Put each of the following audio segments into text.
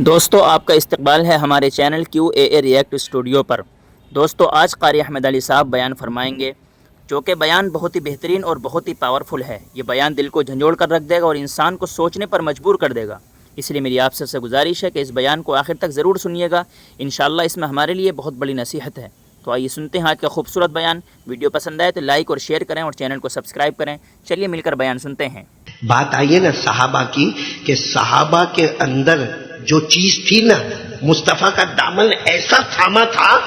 دوستو آپ کا استقبال ہے ہمارے چینل QAA ریئیکٹ اسٹوڈیو پر۔ دوستو آج قاری احمد علی صاحب بیان فرمائیں گے جو کہ بیان بہت ہی بہترین اور بہت ہی پاورفل ہے۔ یہ بیان دل کو جھنجھوڑ کر رکھ دے گا اور انسان کو سوچنے پر مجبور کر دے گا۔ اس لیے میری آپ سے گزارش ہے کہ اس بیان کو آخر تک ضرور سنیے گا، انشاءاللہ اس میں ہمارے لیے بہت بڑی نصیحت ہے۔ تو آئیے سنتے ہیں آج کا خوبصورت بیان۔ ویڈیو پسند آئے تو لائک اور شیئر کریں اور چینل کو سبسکرائب کریں۔ چلیے مل کر بیان سنتے ہیں۔ بات آئیے نا صحابہ کی کہ صحابہ کے اندر جو چیز تھی نا، مصطفیٰ کا دامن ایسا تھاما تھا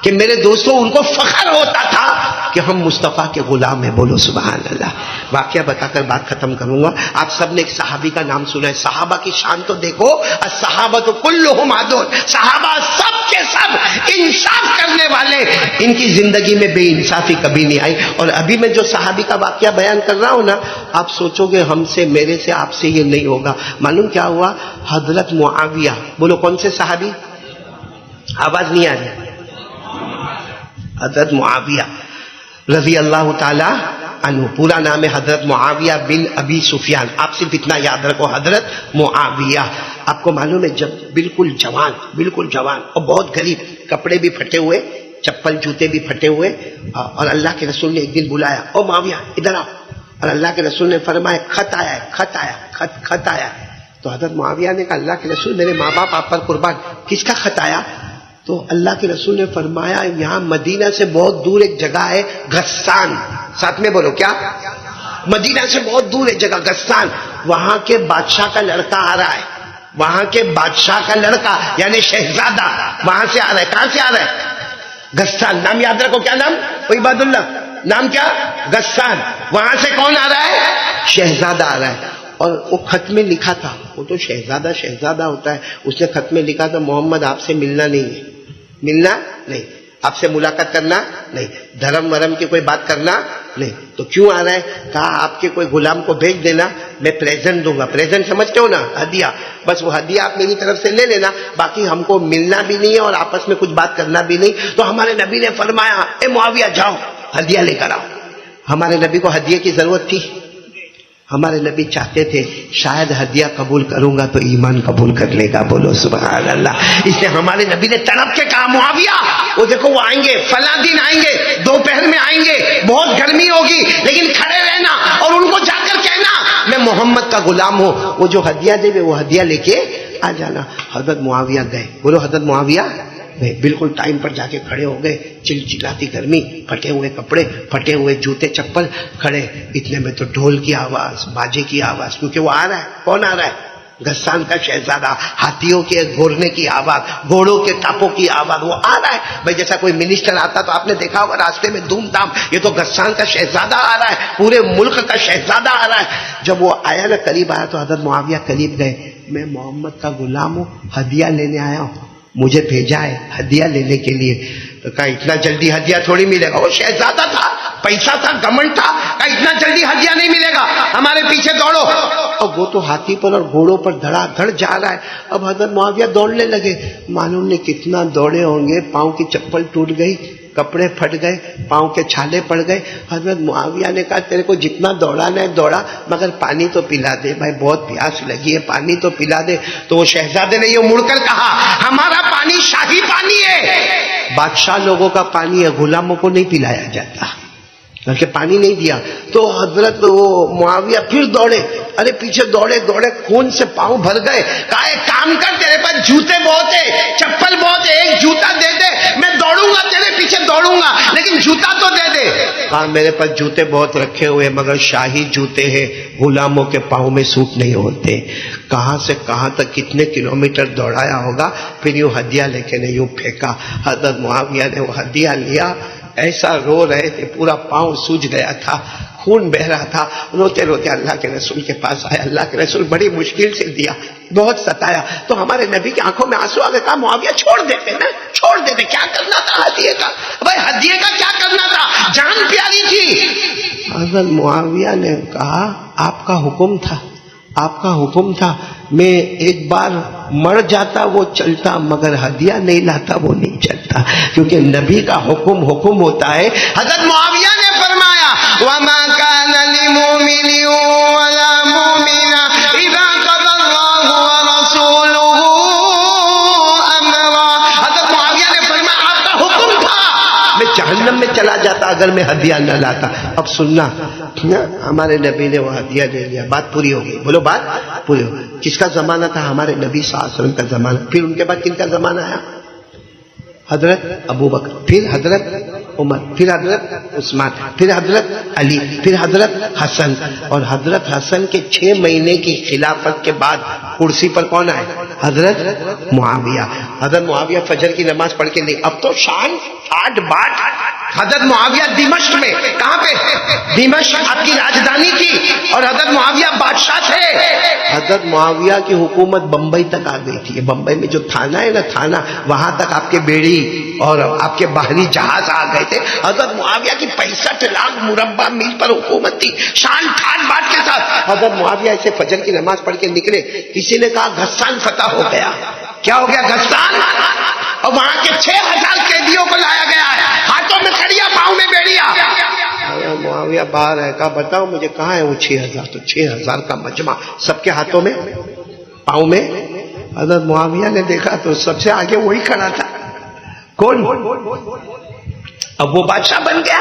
کہ میرے دوستوں ان کو فخر ہوتا تھا کہ ہم مصطفیٰ کے غلام ہیں۔ بولو سبحان اللہ۔ واقعہ بتا کر بات ختم کروں گا۔ آپ سب نے ایک صحابی کا نام سنا ہے، صحابہ کی شان تو دیکھو، الصحابۃ کلھم عدل، صحابہ سب کے سب انصاف کرنے والے، ان کی زندگی میں بے انصافی کبھی نہیں آئی۔ اور ابھی میں جو صحابی کا واقعہ بیان کر رہا ہوں نا، آپ سوچو گے ہم سے، میرے سے، آپ سے یہ نہیں ہوگا۔ معلوم کیا ہوا؟ حضرت معاویہ، بولو کون سے صحابی؟ آواز نہیں آ رہی۔ حضرت معاویہ رضی اللہ تعالی عنہ، پورا نام ہے حضرت معاویہ بن ابی سفیان۔ آپ صرف اتنا یاد رکھو، حضرت معاویہ۔ آپ کو معلوم ہے جب بالکل جوان اور بہت غریب، کپڑے بھی پھٹے ہوئے، چپل جوتے بھی پھٹے ہوئے، اور اللہ کے رسول نے ایک دن بلایا، او معاویہ ادھر آؤ، اور اللہ کے رسول نے فرمایا خط آیا ہے۔ تو حضرت معاویہ نے کہا اللہ کے رسول میرے ماں باپ آپ پر قربان، کس کا خط آیا؟ تو اللہ کے رسول نے فرمایا یہاں مدینہ سے بہت دور ایک جگہ ہے غسان، ساتھ میں بولو کیا؟ مدینہ سے بہت دور ایک جگہ غسان، وہاں کے بادشاہ کا لڑکا آ رہا ہے، وہاں کے بادشاہ کا لڑکا یعنی شہزادہ وہاں سے آ رہا ہے۔ کہاں سے آ رہا ہے؟ غسان۔ نام یاد رکھو، کیا نام؟ عباد اللہ، نام کیا؟ غسان۔ وہاں سے کون آ رہا ہے؟ شہزادہ آ رہا ہے۔ اور وہ خط میں لکھا تھا، وہ تو شہزادہ ہوتا ہے، اس نے خط میں لکھا تھا محمد آپ سے ملنا نہیں، آپ سے ملاقات کرنا نہیں، دھرم ورم کی کوئی بات کرنا نہیں۔ تو کیوں آ رہا ہے؟ کہا آپ کے کوئی غلام کو بھیج دینا، میں پریزنٹ دوں گا۔ پریزنٹ سمجھتے ہو نا؟ ہدیہ۔ بس وہ ہدیہ آپ میری طرف سے لے لینا، باقی ہم کو ملنا بھی نہیں ہے اور آپس میں کچھ بات کرنا بھی نہیں۔ تو ہمارے نبی نے فرمایا اے معاویہ جاؤ ہدیہ لے کر آؤ۔ ہمارے نبی کو ہدیے کی ضرورت تھی؟ ہمارے نبی چاہتے تھے شاید ہدیہ قبول کروں گا تو ایمان قبول کر لے گا۔ بولو سبحان اللہ۔ اس لیے ہمارے نبی نے تڑپ کے کہا معاویہ وہ دیکھو وہ آئیں گے، فلاں دن آئیں گے، دوپہر میں آئیں گے، بہت گرمی ہوگی، لیکن کھڑے رہنا اور ان کو جا کر کہنا میں محمد کا غلام ہوں، وہ جو ہدیہ دے گے وہ ہدیہ لے کے آ جانا۔ حضرت معاویہ گئے، بولو حضرت معاویہ گئے، بالکل ٹائم پر جا کے کھڑے ہو گئے، چلچلاتی گرمی، پھٹے ہوئے کپڑے، پھٹے ہوئے جوتے چپل، کھڑے۔ اتنے میں تو ڈھول کی آواز، باجے کی آواز، کیونکہ وہ آ رہا ہے۔ کون آ رہا ہے؟ غسان کا شہزادہ۔ ہاتھیوں کے گھورنے کی آواز، گھوڑوں کے ٹاپوں کی آواز، وہ آ رہا ہے۔ بھائی جیسا کوئی منسٹر آتا تو آپ نے دیکھا ہوگا راستے میں دھوم دھام، یہ تو غسان کا شہزادہ آ رہا ہے، پورے ملک کا شہزادہ آ رہا ہے۔ جب وہ آیا نا، قریب آیا تو حضرت معاویہ قریب گئے، میں محمد کا غلام ہوں، ہدیہ لینے آیا ہوں، مجھے بھیجا ہے ہدیہ لینے کے لیے۔ تو کہا اتنا جلدی ہدیہ تھوڑی ملے گا، وہ شہزادہ تھا، پیسہ تھا، گھمنڈ تھا، کہا اتنا جلدی ہدیہ نہیں ملے گا، ہمارے پیچھے دوڑو۔ اب وہ تو ہاتھی پر اور گھوڑوں پر دھڑا دھڑ جا رہا ہے۔ اب حضرت معاویہ دوڑنے لگے، معلوم نہیں کتنا دوڑے ہوں گے، پاؤں کی چپل ٹوٹ گئی، کپڑے پھٹ گئے، پاؤں کے چھالے پڑ گئے۔ حضرت معاویہ نے کہا تیرے کو جتنا دوڑانا ہے دوڑا، مگر پانی تو پلا دے، بھائی بہت پیاس لگی ہے، پانی تو پلا دے۔ تو وہ شہزادے نے یہ مڑ کر کہا ہمارا پانی شاہی پانی ہے، بادشاہ لوگوں کا پانی ہے، غلاموں کو نہیں پلایا جاتا، بلکہ پانی نہیں دیا۔ تو حضرت وہ معاویہ پھر دوڑے، ارے پیچھے دوڑے خون سے پاؤں بھر گئے۔ کہا ایک کام کر، تیرے پاس جوتے بہت ہے، چپل بہت ہے، ایک جوتا دے دے، میں دوڑوں گا تیرے پیچھے دوڑوں گا، لیکن جوتا تو دے دے۔ کہا میرے پاس جوتے بہت رکھے ہوئے، مگر شاہی جوتے ہیں، غلاموں کے پاؤں میں سوٹ نہیں ہوتے۔ کہاں سے کہاں تک کتنے کلومیٹر دوڑایا ہوگا، پھر یوں ہدیہ لے کے نے یوں پھینکا۔ حضرت معاویہ نے وہ ہدیہ لیا، ایسا رو رہے تھے، پورا پاؤں سوج گیا تھا، خون بہ رہا تھا، روتے روتے اللہ کے رسول کے پاس آئے۔ اللہ کے رسول بڑی مشکل سے دیا، بہت ستایا۔ تو ہمارے نبی کی آنکھوں میں آنسو آ گئے، کہا معاویہ چھوڑ دیتے نا، چھوڑ دیتے، کیا کرنا تھا ہدیے کا؟ بھائی ہدیے کا کیا کرنا تھا، جان پیاری تھی۔ حضرت معاویہ نے کہا آپ کا حکم تھا، آپ کا حکم تھا، میں ایک بار مر جاتا وہ چلتا، مگر ہدیہ نہیں لاتا وہ نہیں چلتا، کیونکہ نبی کا حکم ہوتا ہے۔ حضرت معاویہ نے فرمایا وَمَا كَانَ لِمُؤْمِنٍ وَلَا مُؤْمِنَةٍ إِذَا قَضَى اللَّهُ وَرَسُولُهُ جہنم میں چلا جاتا اگر میں ہدیہ نہ لاتا. اب سننا، ہمارے نبی نے وہ ہدیہ لے لیا، بات پوری ہو گئی. بولو بات پوری ہو گئی. کس کا زمانہ تھا؟ ہمارے نبی صلی اللہ علیہ وسلم کا زمانہ. پھر ان کے بعد کن کا زمانہ آیا؟ حضرت ابو بکر، پھر حضرت عمر، پھر حضرت عثمان، پھر حضرت علی، پھر حضرت حسن. اور حضرت حسن کے 6 مہینے کی خلافت کے بعد کرسی پر کون آئے؟ حضرت معاویہ. حضرت معاویہ فجر کی نماز پڑھ کے نہیں، اب تو شان ٹھاٹ باٹ. حضرت معاویہ دمشق میں، کہاں پہ؟ دمشق آپ کی راجدھانی تھی، اور حضرت معاویہ بادشاہ تھے. حضرت معاویہ کی حکومت بمبئی تک آ گئی تھی. بمبئی میں جو تھانہ ہے نا، تھانہ، وہاں تک آپ کے بیڑی اور آپ کے باہری جہاز آ گئے تھے. حضرت معاویہ کی 65 لاکھ مربع میل پر حکومت تھی، شان ٹھان باٹ کے ساتھ. حضرت معاویہ ایسے فجر کی نماز پڑھ کے نکلے، کسی نے کہا غسان فتح ہو گیا. کیا ہو گیا؟ غسان. اور وہاں کے 6000 قیدیوں کو لایا گیا ہے، ہاتھوں میں کڑیاں، پاؤں میں بیڑیاں. معاویہ باہر ہے، کہا بتاؤ مجھے کہاں ہے وہ 6000؟ تو 6000 کا مجمع، سب کے ہاتھوں میں، پاؤں میں. حضرت معاویہ نے دیکھا تو سب سے آگے وہی کھڑا تھا. کون؟ اب وہ بادشاہ بن گیا.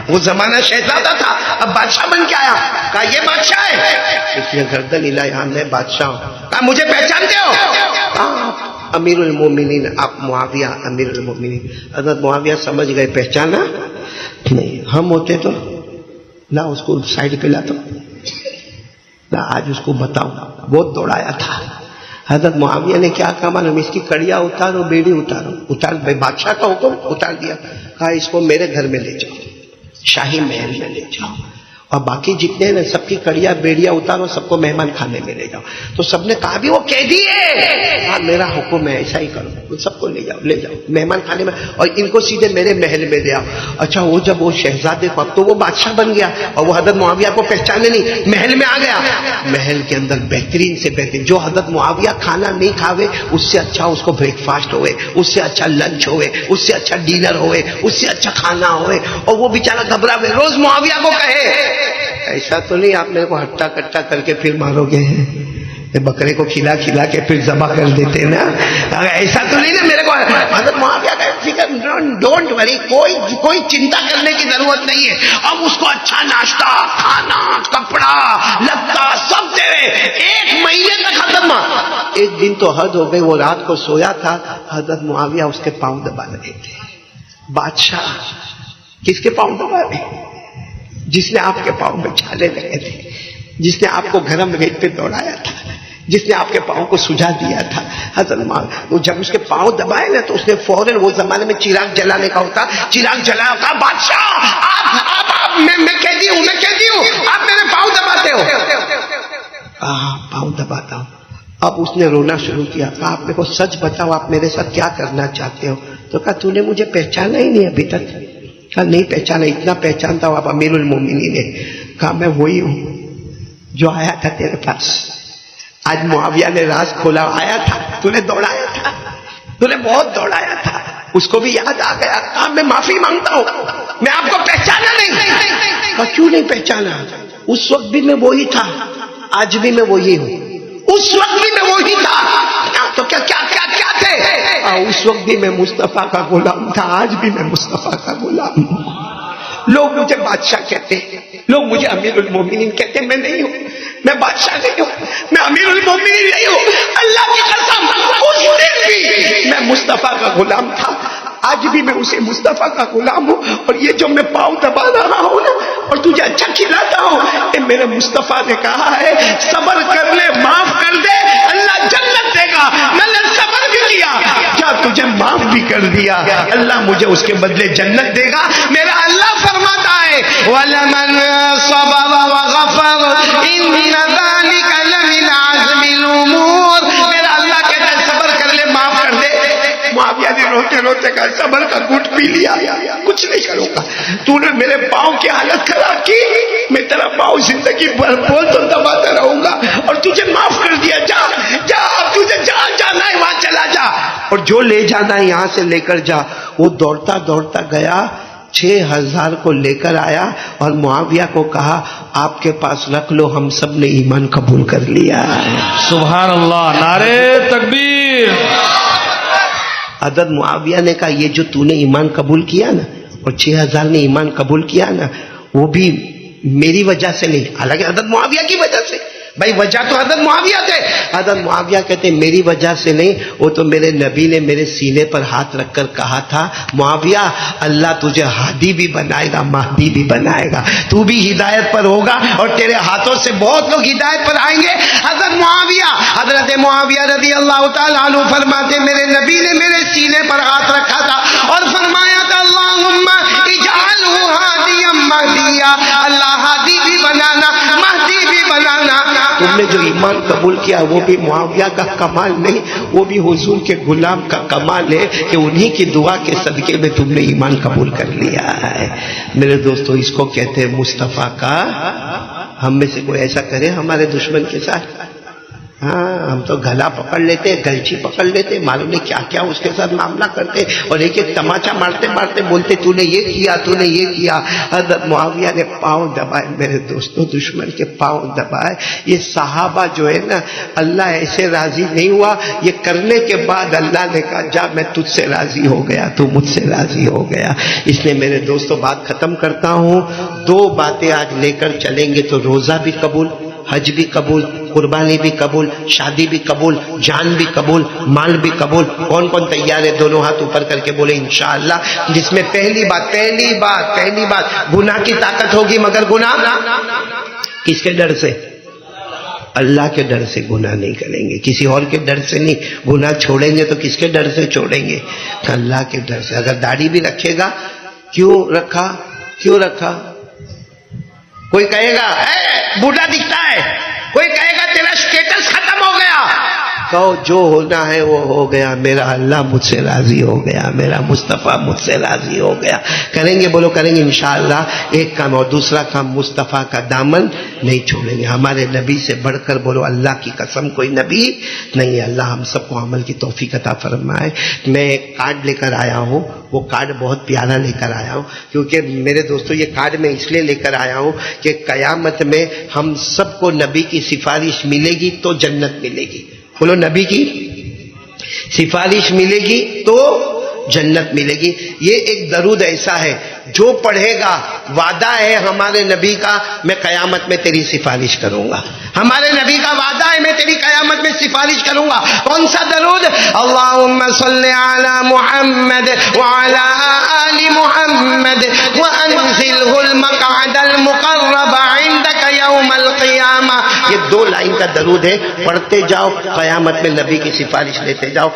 وہ زمانہ شہزادہ تھا، اب بادشاہ بن کے آیا. کہا یہ بادشاہ ہے. اس نے گردن ہلائی، ہاں میں بادشاہ ہوں. کہا مجھے پہچانتے ہو؟ کہا امیر المومنین، آپ معاویہ امیر المومنین. حضرت معاویہ سمجھ گئے پہچانا نہیں. ہم ہوتے تو لا اس کو سائڈ پہ لا، تو لا آج اس کو بتاؤں. بہت دوڑایا تھا. حضرت معاویہ نے کیا کہا معلوم؟ اس کی کڑیاں اتارو، بیڑی اتارو. اتار، بادشاہ کا حکم اتار دیا. کہا اس کو میرے گھر میں لے جاؤ، شاہی محل میں لے جاؤ، اور باقی جتنے ہیں سب کی کڑیاں بیڑیاں اتارو، سب کو مہمان خانے میں لے جاؤ. تو سب نے کہا بھی وہ قیدی ہے. ہاں میرا حکم ہے، ایسا ہی کرو. سب کو لے جاؤ، لے جاؤ مہمان خانے میں، اور ان کو سیدھے میرے محل میں لے آؤ. اچھا وہ جب وہ شہزادے کو، اب تو وہ بادشاہ بن گیا، اور وہ حضرت معاویہ کو پہچانے نہیں، محل میں آ گیا. محل کے اندر بہترین سے بہترین، جو حضرت معاویہ کھانا نہیں کھاوے اس سے اچھا اس کو بریک فاسٹ ہوئے، اس سے اچھا لنچ ہوئے، اس سے اچھا ڈنر ہوئے، اس سے اچھا کھانا ہوئے. اور وہ بیچارہ گھبرا ہوئے، روز معاویہ کو کہے ایسا تو نہیں آپ میرے کو ہٹا کٹا کر کے پھر مارو گے، بکرے کو کھلا کھلا کے پھر ذبح کر دیتے نا، ایسا تو نہیں نا میرے کو. حضرت معاویہ کا فکر، ڈونٹ وری، کوئی چنتا کرنے کی ضرورت نہیں ہے. اب اس کو اچھا ناشتہ، کھانا، کپڑا لتا سب دے رہے. 1 مہینے تک ختم. ایک دن تو حد ہو گئی، وہ رات کو سویا تھا، حضرت معاویہ اس کے پاؤں دبا رہے تھے. بادشاہ کس کے پاؤں دبا رہے؟ جس نے آپ کے پاؤں میں چھالے لگے تھے، جس نے آپ کو گرم ریت پہ دوڑایا تھا، جس نے آپ کے پاؤں کو سجا دیا تھا. حضرت وہ جب اس کے پاؤں دبائے نا تو اس نے فوراً، وہ زمانے میں چراغ جلانے کا ہوتا، چراغ جلایا. کہا بادشاہ آپ میں قیدی ہوں، میں قیدی ہوں، آپ میرے پاؤں دباتے ہو. ہاں پاؤں دباتا ہوں. اب اس نے رونا شروع کیا. کہا آپ میرے کو سچ بتاؤ، آپ میرے ساتھ کیا کرنا چاہتے ہو؟ تو کہا تو نے مجھے پہچانا ہی نہیں ابھی تک. کہا نہیں پہچانا، اتنا پہچانتا ہوں آپ امیر المومنین ہے. کہا میں وہی ہوں جو آیا تھا تیرے پاس. آج معاویہ نے راز کھولا، آیا تھا، تو نے دوڑایا تھا، تو نے بہت دوڑایا تھا. اس کو بھی یاد آ گیا. کہا میں معافی مانگتا ہوں، میں آپ کو پہچانا نہیں. کہا کیوں نہیں پہچانا؟ اس وقت بھی میں وہی تھا، آج بھی میں وہی ہوں. اس وقت بھی میں وہی تھا تو کیا کیا کیا کیا تھے؟ اس وقت بھی میں مصطفیٰ کا غلام تھا، آج بھی میں مصطفیٰ کا غلام ہوں. لوگ مجھے بادشاہ کہتے ہیں، لوگ مجھے امیر المومنین کہتے ہیں. میں نہیں ہوں، میں بادشاہ نہیں ہوں، میں امیر المومنین نہیں ہوں. اللہ کی قسم اس دن بھی میں مصطفیٰ کا غلام تھا، آج بھی میں اسی مصطفیٰ کا غلام ہوں. اور یہ جو میں پاؤں دبا رہا ہوں نا اور تجھے اچھا کھلاتا ہوں، کہ میرے مصطفیٰ نے کہا ہے صبر کر لے، معاف کر دے، اللہ جنت دے گا. میں نے صبر بھی کیا، کیا تجھے معاف بھی کر دیا، اللہ مجھے اس کے بدلے جنت دے گا. میرا اللہ فرماتا ہے وَلَمَنْ صَبَرَ وَغَفَرَ إِنَّ ذَلِكَ لَمِنْ عَزْمِ الْأُمُورِ. میرا اللہ کہتا ہے صبر کر لے، معاف کر دے. معاویہ نے روتے روتے کہا صبر کا گھٹ پی لیا، کچھ نہیں کروں گا. تو نے میرے پاؤں کی حالت خراب کی، میں تیرا پاؤں زندگی بھر بول تو دباتا رہوں گا، اور تجھے معاف کر دیا. جا جا، تجھے جہاں جانا ہے وہاں چلا جا، اور جو لے جانا ہے یہاں سے لے کر جا. وہ دوڑتا دوڑتا گیا، 6000 کو لے کر آیا، اور معاویہ کو کہا آپ کے پاس رکھ لو، ہم سب نے ایمان قبول کر لیا. سبحان اللہ، نعرے تکبیر. حضرت معاویہ نے کہا یہ جو تو نے ایمان قبول کیا نا، اور 6000 نے ایمان قبول کیا نا، وہ بھی میری وجہ سے نہیں، حالانکہ حضرت معاویہ کی وجہ سے، بھائی وجہ تو حضرت معاویہ تھے، حضرت معاویہ کہتے ہیں میری وجہ سے نہیں، وہ تو میرے نبی نے میرے سینے پر ہاتھ رکھ کر کہا تھا معاویہ اللہ تجھے ہادی بھی بنائے گا مہدی بھی بنائے گا، تو بھی ہدایت پر ہوگا اور تیرے ہاتھوں سے بہت لوگ ہدایت پر آئیں گے۔ حضرت معاویہ رضی اللہ تعالیٰ عنہ فرماتے میرے نبی نے میرے سینے پر ہاتھ رکھا تھا اور فرمایا تھا اللہم اجعلہ ہادیا مہدیا، اللہ ہادی بھی بنانا مہدی بھی بنانا۔ تم نے جو ایمان قبول کیا وہ بھی معاویہ کا کمال نہیں، وہ بھی حضور کے غلام کا کمال ہے کہ انہی کی دعا کے صدقے میں تم نے ایمان قبول کر لیا ہے۔ میرے دوستو اس کو کہتے ہیں مصطفیٰ کا، ہم میں سے کوئی ایسا کرے ہمارے دشمن کے ساتھ؟ ہاں ہم تو گلا پکڑ لیتے، گلچی پکڑ لیتے، معلوم نہیں کیا کیا اس کے ساتھ معاملہ کرتے اور ایک ایک تماچا مارتے مارتے بولتے تو نے یہ کیا تو نے یہ کیا۔ حضرت معاویہ نے پاؤں دبائے میرے دوستوں، دشمن کے پاؤں دبائے۔ یہ صحابہ جو ہے نا، اللہ ایسے راضی نہیں ہوا، یہ کرنے کے بعد اللہ نے کہا جا میں تجھ سے راضی ہو گیا، تو مجھ سے راضی ہو گیا۔ اس لیے میرے دوستوں بات ختم کرتا ہوں، 2 باتیں آج لے کر چلیں گے تو روزہ بھی قبول، حج بھی قبول، قربانی بھی قبول، شادی بھی قبول، جان بھی قبول، مال بھی قبول۔ کون کون تیار ہے؟ دونوں ہاتھ اوپر کر کے بولے انشاءاللہ۔ جس میں پہلی بات گناہ کی طاقت ہوگی، مگر گناہ کس کے ڈر سے؟ اللہ کے ڈر سے گناہ نہیں کریں گے، کسی اور کے ڈر سے نہیں۔ گناہ چھوڑیں گے تو کس کے ڈر سے چھوڑیں گے؟ اللہ کے ڈر سے۔ اگر داڑھی بھی رکھے گا، کیوں رکھا؟ کوئی کہے گا اے بوڑھا دکھتا ہے، کوئی کہے گا تیرا اسٹیٹس ختم ہو گیا۔ کہو جو ہونا ہے وہ ہو گیا، میرا اللہ مجھ سے راضی ہو گیا، میرا مصطفیٰ مجھ سے راضی ہو گیا۔ کریں گے، بولو کریں گے انشاءاللہ۔ ایک کام، اور دوسرا کام مصطفیٰ کا دامن نہیں چھوڑیں گے۔ ہمارے نبی سے بڑھ کر بولو اللہ کی قسم کوئی نبی نہیں ہے۔ اللہ ہم سب کو عمل کی توفیق عطا فرمائے۔ میں ایک کارڈ لے کر آیا ہوں، وہ کارڈ بہت پیارا لے کر آیا ہوں، کیونکہ میرے دوستو یہ کارڈ میں اس لیے لے کر آیا ہوں کہ قیامت میں ہم سب کو نبی کی سفارش ملے گی تو جنت ملے گی۔ بولو نبی کی سفارش ملے گی تو جنت ملے گی۔ یہ ایک درود ایسا ہے جو پڑھے گا، وعدہ ہے ہمارے نبی کا میں قیامت میں تیری سفارش کروں گا۔ ہمارے نبی کا وعدہ ہے میں تیری قیامت میں سفارش کروں گا۔ کون سا درود؟ اللہم صلی علی محمد وعلی آل محمد وانزلہ المقعد المقرب عندک یوم القیامہ۔ یہ 2 لائن کا درود ہے، پڑھتے جاؤ، قیامت میں نبی کی سفارش لیتے جاؤ۔